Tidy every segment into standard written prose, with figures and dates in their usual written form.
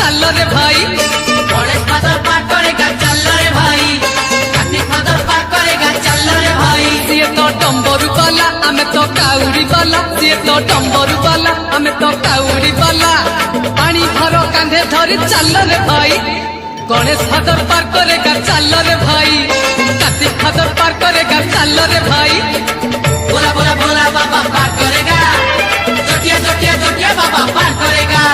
चल रे भाई। गणेश फादर पार करेगा चल रे भाई, कार्तिक फादर पार करेगा चल रे भाई। सीए तो डम्बरू वाला आमे तो काउरी वाला, सीए तो डम्बरू वाला आमे तो काउरी वाला। पानी भरो कांधे धरी चल रे भाई। गणेश फादर पार करेगा चल रे भाई, कार्तिक फादर पार करेगा चल रे भाई। बोला बोला बोला बाबा पार करेगा, चटिया चटिया चटिया बाबा पार करेगा,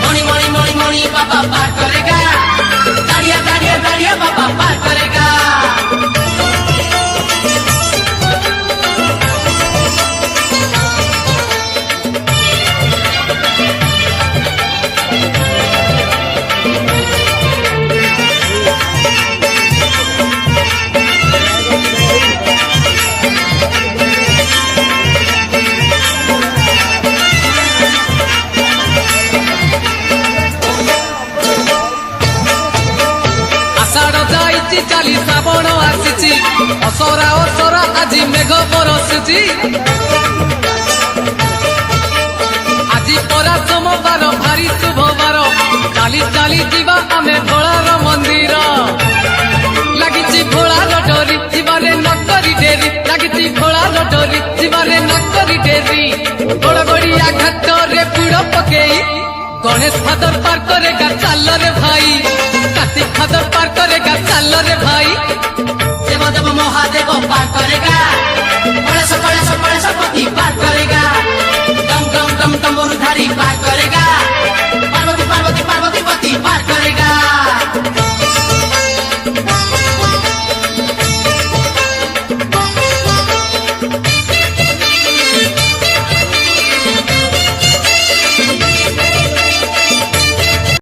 मणि मणि मणि मणि बाबा पार करेगा, दाड़िया दाड़िया दाड़िया बाबा पार करेगा। चाली श्रावण आसी असरा असरा आज मेघ बरसुची। आज परा सोमवार भारी शुभवार, चाली चाली जीवा आमे भोलार मंदिर। लगी भोलार डोरी जीवारे नकरी डेरी, लगी भोलार डोरी जीवारे नकरी डेरी। गोड़ गोड़िया घाट रे बुड़ पकेई गणेश फादर पार करेगा चल रे भाई, कार्तिक फादर पार करेगा चल रे भाई।